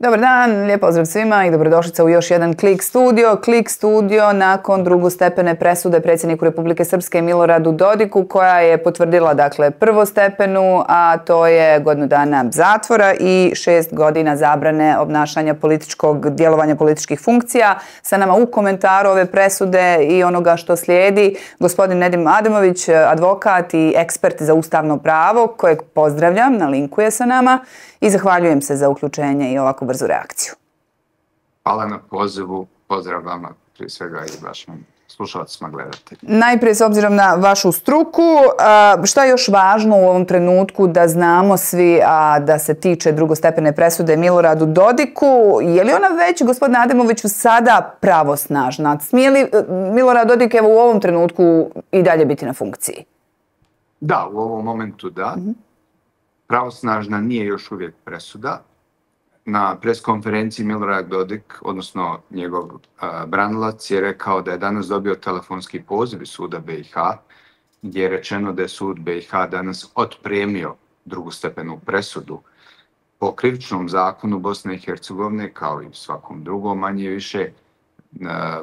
Dobar dan, lijep pozdrav svima i dobrodošlica u još jedan Klik studio. Klik studio nakon drugostepene presude predsjedniku Republike Srpske Miloradu Dodiku, koja je potvrdila prvostepenu, a to je godinu dana zatvora i 6 godina zabrane obnašanja djelovanja političkih funkcija. Sa nama u komentaru ove presude i onoga što slijedi gospodin Nedim Ademović, advokat i ekspert za ustavno pravo, kojeg pozdravljam, na linku je sa nama i zahvaljujem se za uključenje i ovako brzu reakciju. Hvala na pozivu, pozdrav vama prije svega i vašim slušalcima, gledateljima. Najprije, s obzirom na vašu struku, šta je još važno u ovom trenutku da znamo svi, a da se tiče drugostepene presude Miloradu Dodiku? Je li ona već, gospodine Ademoviću, sada pravosnažna? Smije li Milorad Dodik u ovom trenutku i dalje biti na funkciji? Da, u ovom momentu da. Pravosnažna nije još uvijek presuda. Na preskonferenciji Milorad Dodik, odnosno njegov branilac, je rekao da je danas dobio telefonski poziv iz suda BiH, gdje je rečeno da je sud BiH danas otpremio drugostepenu presudu po krivičnom zakonu Bosne i Hercegovine, kao i svakom drugom, manje više.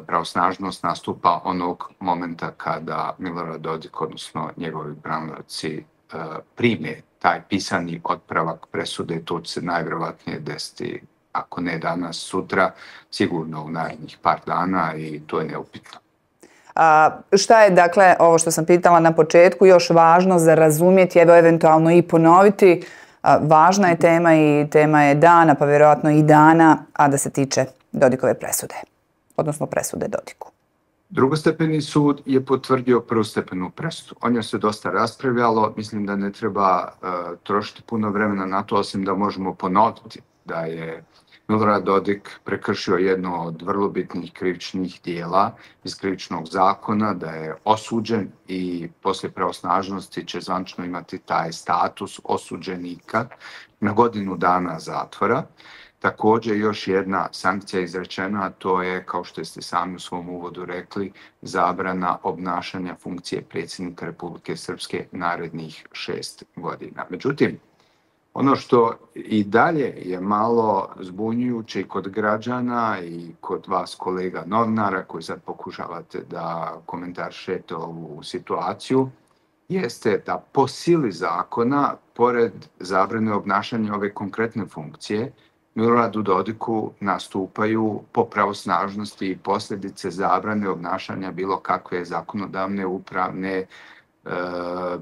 Pravosnažnost nastupa onog momenta kada Milorad Dodik, odnosno njegovi branilaci, prime taj pisani otpravak presude. To će se najvjerojatnije desiti, ako ne danas, sutra, sigurno u narednih par dana, i to je neupitno. Šta je, dakle, ovo što sam pitala na početku, još važno za razumjeti, evo eventualno i ponoviti? Važna je tema i tema je dana, pa vjerojatno i dana, a da se tiče Dodikove presude, odnosno presude Dodiku. Drugostepeni sud je potvrdio prvostepenu presudu. O njoj se dosta raspravljalo. Mislim da ne treba trošiti puno vremena na to, osim da možemo ponoviti da je Milorad Dodik prekršio jedno od vrlo bitnih krivičnih dijela iz krivičnog zakona, da je osuđen i poslije pravosnažnosti će zvanično imati taj status osuđenika na godinu dana zatvora. Također još jedna sankcija izrečena, a to je, kao što ste sami u svom uvodu rekli, zabrana obnašanja funkcije predsjednika Republike Srpske narednih 6 godina. Međutim, ono što i dalje je malo zbunjujuće i kod građana i kod vas kolega novinara koji sad pokušavate da komentaršete ovu situaciju, jeste da po sili zakona, pored zabrane obnašanja ove konkretne funkcije, Miloradu Dodiku nastupaju po pravosnažnosti i posljedice zabrane obnašanja bilo kakve zakonodavne, upravne,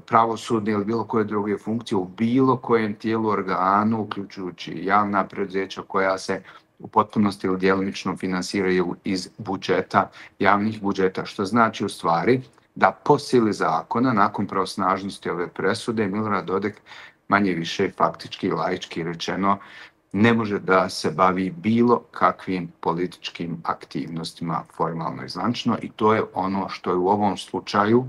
pravosudne ili bilo koje druge funkcije u bilo kojem tijelu, organu, uključujući javna preduzeća koja se u potpunosti ili djelomično finansiraju iz budžeta, javnih budžeta, što znači u stvari da po sili zakona, nakon pravosnažnosti ove presude, Milorad Dodik manje više faktički, laički rečeno, ne može da se bavi bilo kakvim političkim aktivnostima formalno i zvanično, i to je ono što je u ovom slučaju,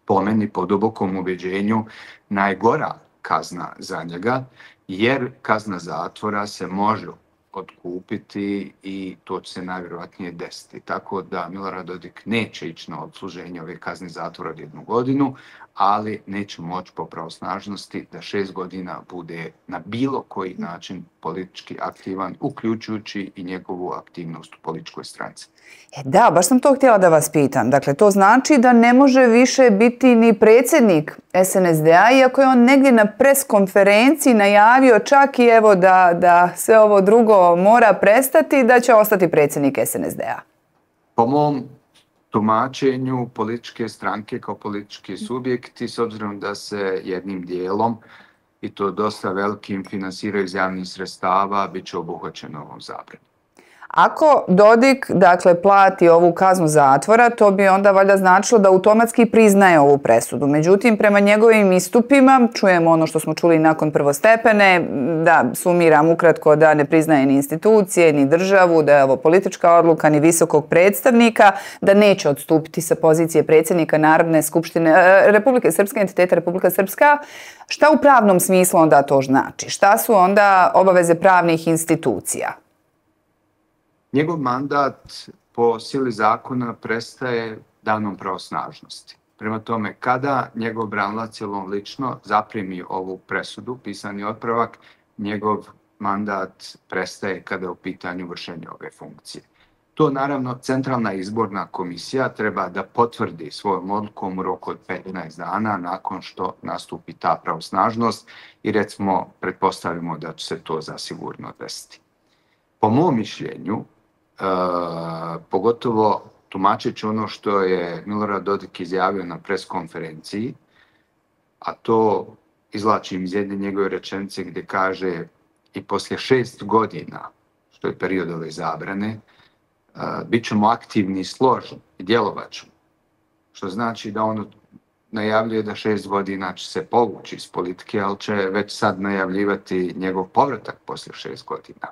po meni, po dubokom ubjeđenju, najgora kazna za njega, jer kazna zatvora se može otkupiti i to će se najvjerojatnije desiti. Tako da Milorad Dodik neće ići na odsluženje ove kazne zatvora od 1 godinu, ali neće moći po pravosnažnosti da 6 godina bude na bilo koji način politički aktivan, uključujući i njegovu aktivnost u političkoj stranci. Da, baš sam to htjela da vas pitam. Dakle, to znači da ne može više biti ni predsjednik SNSD-a, iako je on negdje na preskonferenciji najavio čak i evo da sve ovo drugo mora prestati, da će ostati predsjednik SNSD-a. Po mom tumačenju, političke stranke kao politički subjekti, s obzirom da se jednim dijelom, i to dosta velikim, finansiraju iz javnih sredstava, bit će obuhvaćeno ovom zabranom. Ako Dodik, dakle, plati ovu kaznu zatvora, to bi onda valjda značilo da automatski priznaje ovu presudu. Međutim, prema njegovim istupima, čujemo ono što smo čuli nakon prvostepene, da sumiram ukratko, da ne priznaje ni institucije, ni državu, da je ovo politička odluka, ni visokog predstavnika, da neće odstupiti sa pozicije predsjednika Narodne skupštine Republike Srpske, entiteta Republika Srpska. Šta u pravnom smislu onda to znači? Šta su onda obaveze pravnih institucija? Njegov mandat po sili zakona prestaje danom pravosnažnosti. Prema tome, kada njegov branilac ili on lično zaprimi ovu presudu, pisani otpravak, njegov mandat prestaje kada je u pitanju vršenja ove funkcije. To naravno Centralna izborna komisija treba da potvrdi svojom odlukom u roku od 15 dana nakon što nastupi ta pravosnažnost i recimo pretpostavimo da će se to zasigurno desiti. Po mom mišljenju, pogotovo tumačeći ono što je Milorad Dodik izjavio na pres konferenciji, a to izvlačim iz jedne njegove rečenice gdje kaže i poslije 6 godina, što je period ove zabrane, bit ćemo aktivni i složni i djelovat ćemo. Što znači da on najavljuje da 6 godina će se povući iz politike, ali će već sad najavljivati njegov povratak poslije 6 godina.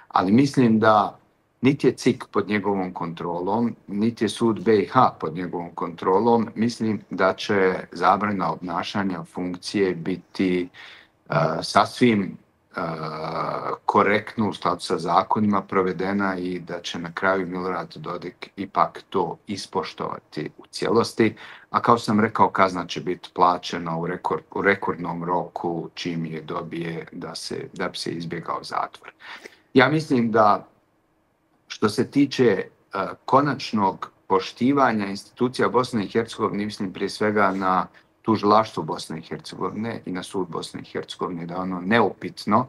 Ali mislim da niti je CIK pod njegovom kontrolom, niti je sud BiH pod njegovom kontrolom. Mislim da će zabrana obnašanja funkcije biti sasvim korektno u skladu sa zakonima provedena i da će na kraju Milorad Dodik ipak to ispoštovati u cijelosti. A kao sam rekao, kazna će biti plaćena u rekordnom roku čim je dobije da bi se izbjegao zatvor. Ja mislim da što se tiče konačnog poštivanja institucija Bosne i Hercegovine, mislim prije svega na tužilaštvo Bosne i Hercegovine i na sud Bosne i Hercegovine, da je ono neupitno.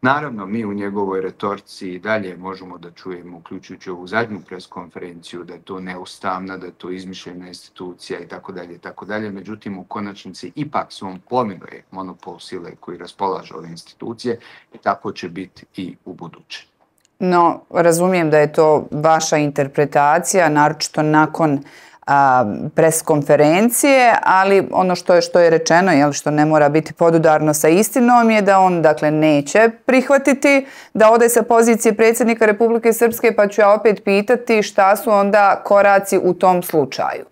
Naravno, mi u njegovoj retorici i dalje možemo da čujemo, uključujući ovu zadnju preskonferenciju, da je to neustavna, da je to izmišljena institucija itd. Međutim, u konačnici ipak se on pominuje monopol sile koji raspolaže ove institucije i tako će biti i u buduće. No, razumijem da je to vaša interpretacija, naročito nakon preskonferencije, ali ono što je rečeno, što ne mora biti podudarno sa istinom, je da on dakle neće prihvatiti da ode sa pozicije predsjednika Republike Srpske, pa ću ja opet pitati šta su onda koraci u tom slučaju.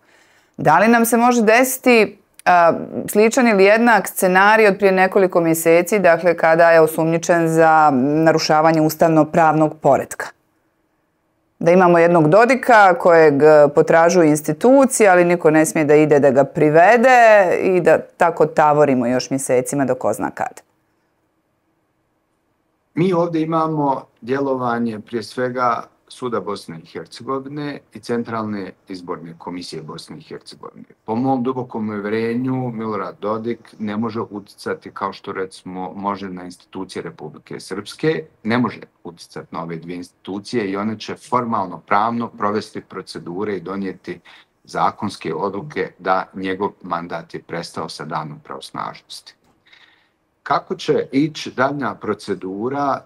Da li nam se može desiti sličan ili jednak scenarij od prije nekoliko mjeseci, dakle kada je osumnjičen za narušavanje ustavno-pravnog poretka? Da imamo jednog Dodika kojeg potražuju institucije, ali niko ne smije da ide da ga privede i da tako tavorimo još mjesecima do ko zna kad. Mi ovdje imamo djelovanje prije svega Suda Bosne i Hercegovine i Centralne izborne komisije Bosne i Hercegovine. Po mom dubokom uvjerenju, Milorad Dodik ne može utjecati kao što recimo može na institucije Republike Srpske, ne može utjecati na ove dvije institucije i one će formalno, pravno provesti procedure i donijeti zakonske odluke da njegov mandat je prestao sa danom pravosnažnosti. Kako će ići daljnja procedura?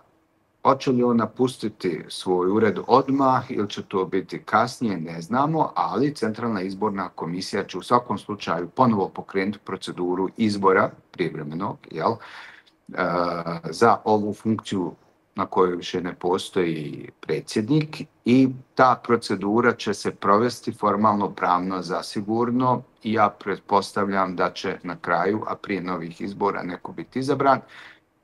Hoće li on napustiti svoj ured odmah ili će to biti kasnije, ne znamo, ali Centralna izborna komisija će u svakom slučaju ponovo pokrenuti proceduru izbora privremenog za ovu funkciju na kojoj više ne postoji predsjednik i ta procedura će se provesti formalno pravno zasigurno i ja pretpostavljam da će na kraju, a prije novih izbora, neko biti izabran.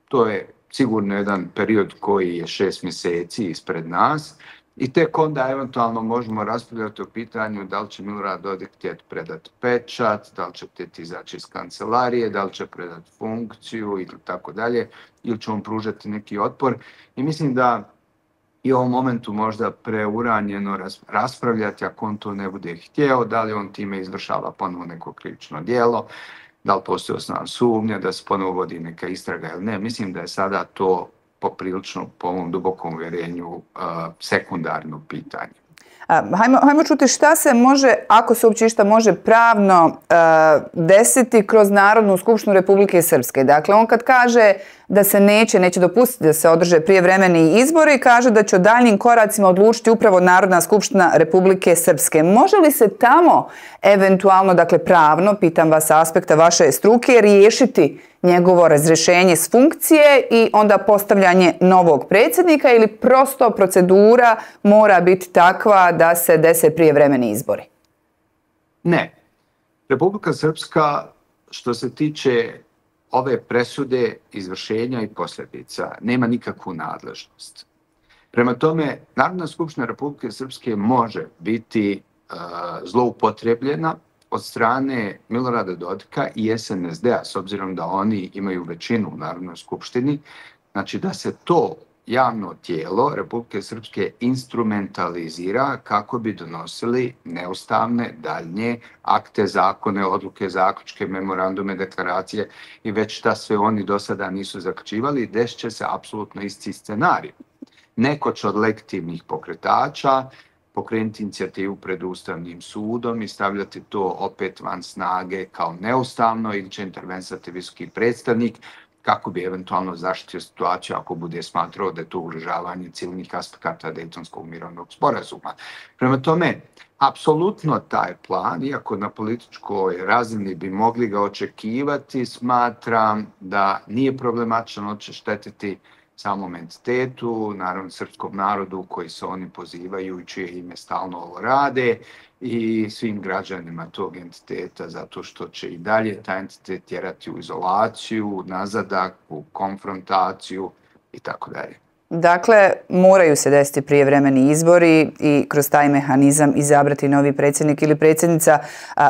To je sigurno jedan period koji je 6 mjeseci ispred nas i tek onda eventualno možemo raspravljati o pitanju da li će Milorad Dodik htjeti predati pečat, da li će htjeti izaći iz kancelarije, da li će predati funkciju ili tako dalje, ili će on pružati neki otpor. I mislim da i u ovom momentu možda preuranjeno raspravljati ako on to ne bude htjeo, da li on time izvršava ponovo neko krivično djelo, da li postoji osnovna sumnja, da se ponovo vodi neka istraga ili ne. Mislim da je sada to poprilično, po mom dubokom uvjerenju, sekundarno pitanje. Hajmo čuti šta se može, ako se uopće išta može pravno desiti kroz Narodnu skupštinu Republike Srpske. Dakle, on kad kaže da se neće dopustiti da se održe prijevremeni izbori, kaže da će o daljnjim koracima odlučiti upravo Narodna skupština Republike Srpske. Može li se tamo eventualno, dakle pravno, pitam vas sa aspekta vaše struke, riješiti njegovo razrješenje s funkcije i onda postavljanje novog predsjednika ili prosto procedura mora biti takva da se dese prijevremeni izbori? Ne. Republika Srpska, što se tiče ove presude, izvršenja i posljedica, nema nikakvu nadležnost. Prema tome, Narodna skupština Republike Srpske može biti zloupotrebljena od strane Milorada Dodika i SNSD-a, s obzirom da oni imaju većinu u Narodnoj skupštini, Znači da se to javno tijelo Republike Srpske instrumentalizira kako bi donosili neustavne daljnje akte, zakone, odluke, zaključke, memorandume, deklaracije i već šta sve oni do sada nisu zaključivali, desit će se apsolutno isti scenarij. Neko će od legitimnih pokretača pokrenuti inicijativu pred Ustavnim sudom i stavljati to opet van snage kao neustavno ili će intervensati visoki predstavnik kako bi eventualno zaštitio situaciju ako bude smatrao da je to ugrožavanje civilnih aspekata Dejtonskog mirovnog sporazuma. Prema tome, apsolutno taj plan, iako na političkoj razini bi mogli ga očekivati, smatram da nije problematično, on će štetiti samom entitetu, naravno srpskom narodu koji se oni pozivaju i čije ime stalno ovo rade i svim građanima tog entiteta zato što će i dalje taj entitet tjerati u izolaciju, nazadak, u konfrontaciju i tako dalje. Dakle, moraju se desiti prijevremeni izbori i kroz taj mehanizam izabrati novi predsjednik ili predsjednica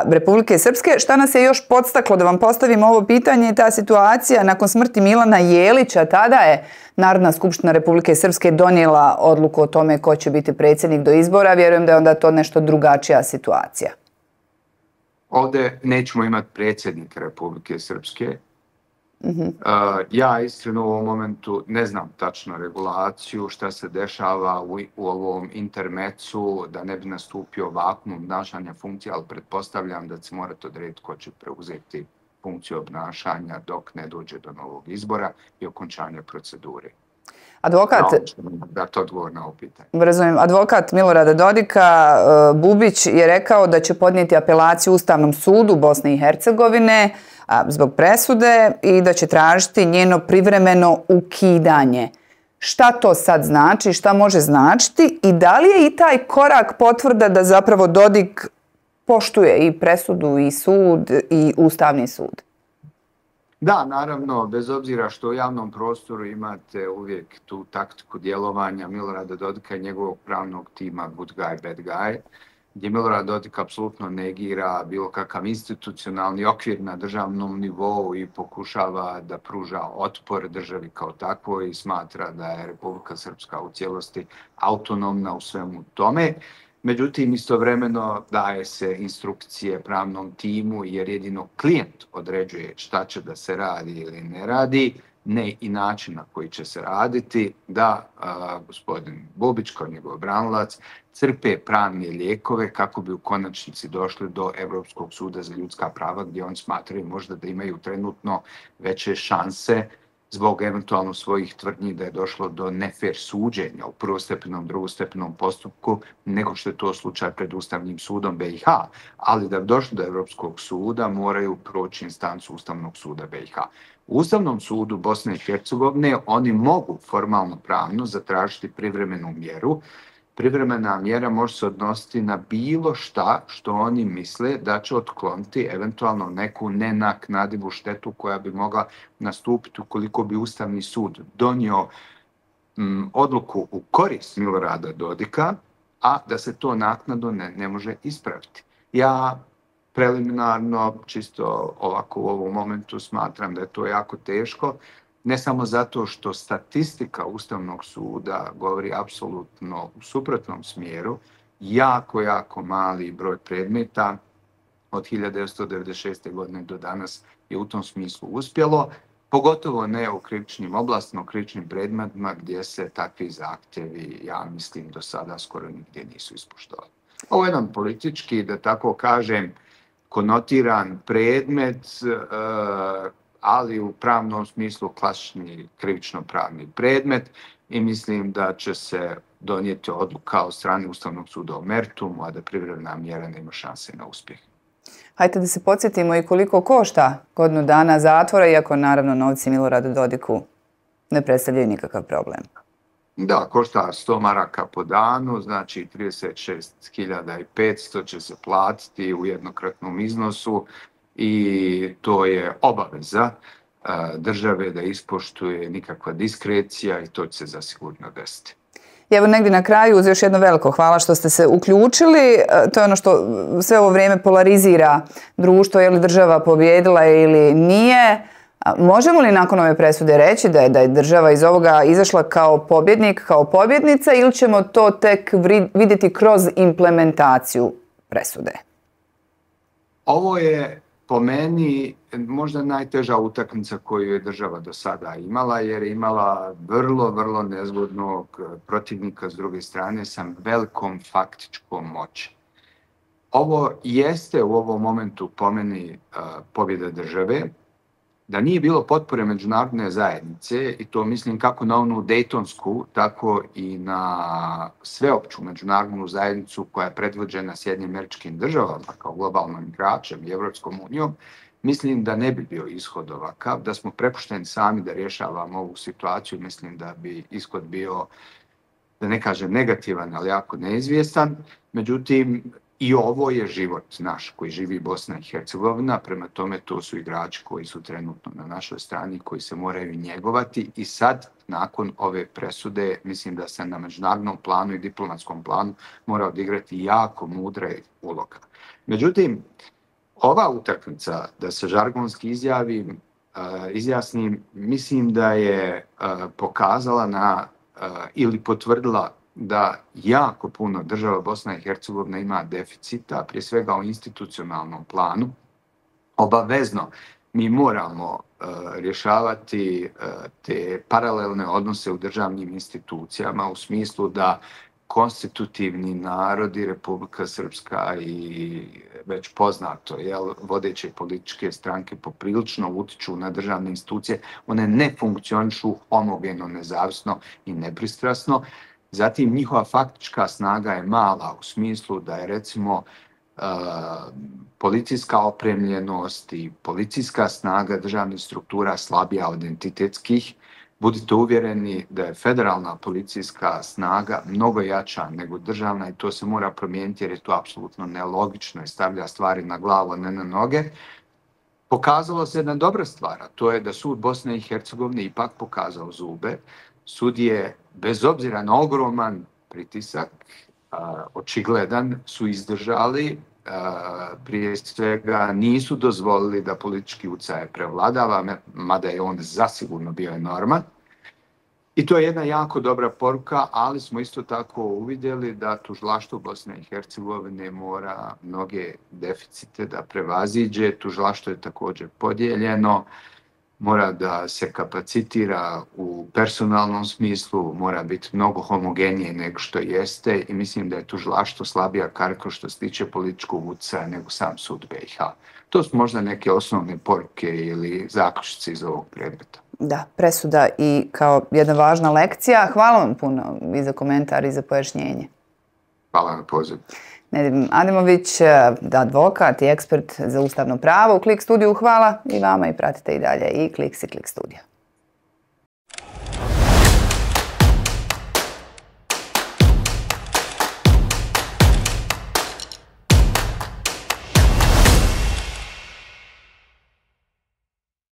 Republike Srpske. Šta nas je još podstaklo da vam postavim ovo pitanje i ta situacija nakon smrti Milana Jelića? Tada je Narodna skupština Republike Srpske donijela odluku o tome ko će biti predsjednik do izbora. Vjerujem da je onda to nešto drugačija situacija. Ovdje nećemo imati predsjednika Republike Srpske. Ja iskreno u ovom momentu ne znam tačno regulaciju, šta se dešava u ovom intermecu, da ne bi nastupio vakuum obnašanja funkcije, ali pretpostavljam da će morati odrediti ko će preuzeti funkciju obnašanja dok ne dođe do novog izbora i okončanja procedure. Advokat Milorada Dodika, Bubić, je rekao da će podnijeti apelaciju Ustavnom sudu Bosne i Hercegovine zbog presude i da će tražiti njeno privremeno ukidanje. Šta to sad znači, šta može značiti i da li je i taj korak potvrda da zapravo Dodik poštuje i presudu i sud i Ustavni sud? Da, naravno, bez obzira što u javnom prostoru imate uvijek tu taktiku djelovanja Milorada Dodika i njegovog pravnog tima good guy, bad guy, gdje Milorad Dodik apsolutno negira bilo kakav institucionalni okvir na državnom nivou i pokušava da pruža otpor državi kao takvoj i smatra da je Republika Srpska u cijelosti autonomna u svemu tome. Međutim, istovremeno daje se instrukcije pravnom timu jer jedino klijent određuje šta će da se radi ili ne radi, ne i način na koji će se raditi, da gospodin Bubić kao njegov branilac crpe pravne lijekove kako bi u konačnici došli do Evropskog suda za ljudska prava gdje oni smatraju možda da imaju trenutno veće šanse zbog eventualno svojih tvrdnji da je došlo do nefer suđenja u prvostepenom, drugostepenom postupku, nego što je to slučaj pred Ustavnim sudom BiH. Ali da bi došli do Evropskog suda moraju proći instancu Ustavnog suda BiH. U Ustavnom sudu Bosne i Hercegovine oni mogu formalno pravno zatražiti privremenu mjeru. Privremena mjera može se odnositi na bilo šta što oni misle da će otkloniti eventualno neku nenaknadivu štetu koja bi mogla nastupiti ukoliko bi Ustavni sud donio odluku u korist Milorada Dodika, a da se to naknadno ne može ispraviti. Ja preliminarno, čisto ovako u ovom momentu, smatram da je to jako teško, ne samo zato što statistika Ustavnog suda govori apsolutno u suprotnom smjeru, jako mali broj predmeta od 1996. godine do danas je u tom smislu uspjelo, pogotovo ne u krivičnim oblastima, u krivičnim predmetima gdje se takvi zahtjevi, ja mislim, do sada skoro nigdje nisu ispoštovali. Ovo je jedan politički, da tako kažem, konotiran predmet, ali u pravnom smislu klasični krivično-pravni predmet i mislim da će se donijeti odluka od strane Ustavnog suda o meritumu, a da privremena mjera nema šanse na uspjeh. Hajde da se podsjetimo i koliko košta godinu dana zatvora, iako naravno novci Miloradu Dodiku ne predstavljaju nikakav problem. Da, košta 100 maraka po danu, znači 36.500 će se platiti u jednokratnom iznosu i to je obaveza države da ispoštuje nikakva diskrecija i to će se zasigurno desiti. Evo negdje na kraju uz još jedno veliko hvala što ste se uključili. To je ono što sve ovo vrijeme polarizira društvo, je li država pobjedila ili nije. Možemo li nakon ove presude reći da je država iz ovoga izašla kao pobjednik, kao pobjednica, ili ćemo to tek vidjeti kroz implementaciju presude? Ovo je po meni možda najteža utakmica koju je država do sada imala, jer je imala vrlo, vrlo nezgodnog protivnika s druge strane sa velikom faktičkom moći. Ovo jeste u ovom momentu po meni pobjeda države. Da nije bilo potpore međunarodne zajednice, i to mislim kako na onu Dejtonsku, tako i na sveopću međunarodnu zajednicu koja je predvođena Sjedinjenim Američkim Državama kao globalnom igračem i Evropskom unijom, mislim da ne bi bio ishod ovakav. Da smo prepušteni sami da rješavamo ovu situaciju, mislim da bi ishod bio, da ne kažem negativan, ali jako neizvjestan. Međutim, i ovo je život naš koji živi Bosna i Hercegovina, prema tome to su igrači koji su trenutno na našoj strani, koji se moraju njegovati, i sad, nakon ove presude, mislim da se na međunarodnom planu i diplomatskom planu mora odigrati jako mudre uloga. Međutim, ova utakmica, da se žargonski izjasnim, mislim da je pokazala ili potvrdila da jako puno država Bosna i Hercegovina ima deficita, prije svega u institucionalnom planu. Obavezno mi moramo rješavati te paralelne odnose u državnim institucijama, u smislu da konstitutivni narodi, Republika Srpska i već poznato, vodeće političke stranke poprilično utiču na državne institucije, one ne funkcionišu homogeno, nezavisno i nepristrasno. Zatim, njihova faktička snaga je mala u smislu da je, recimo, policijska opremljenost i policijska snaga državnih struktura slabija od entitetskih. Budite uvjereni da je federalna policijska snaga mnogo jača nego državna, i to se mora promijeniti jer je to apsolutno nelogično i stavlja stvari na glavu, a ne na noge. Pokazalo se jedna dobra stvar, a to je da sud Bosne i Hercegovine ipak pokazao zube. Sud je, bez obzira na ogroman pritisak, očigledan, su izdržali, prije svega nisu dozvolili da politički utjecaj prevladava, mada je on zasigurno bio enorman. I to je jedna jako dobra poruka, ali smo isto tako uvidjeli da tužilaštvo Bosne i Hercegovine mora mnoge deficite da prevaziđe. Tužilaštvo je također podijeljeno, mora da se kapacitira u personalnom smislu, mora biti mnogo homogenije nego što jeste, i mislim da je tužilaštvo slabija karika što se tiče političkog utjecaja nego sam sud BiH. To su možda neke osnovne poruke ili zaključci iz ovog predmeta. Da, presuda i kao jedna važna lekcija. Hvala vam puno i za komentar i za pojašnjenje. Hvala na pozivu. Nedim Adimović, advokat i ekspert za ustavno pravo u Klik studiju. Hvala i vama, i pratite i dalje i Kliks i Klik studiju.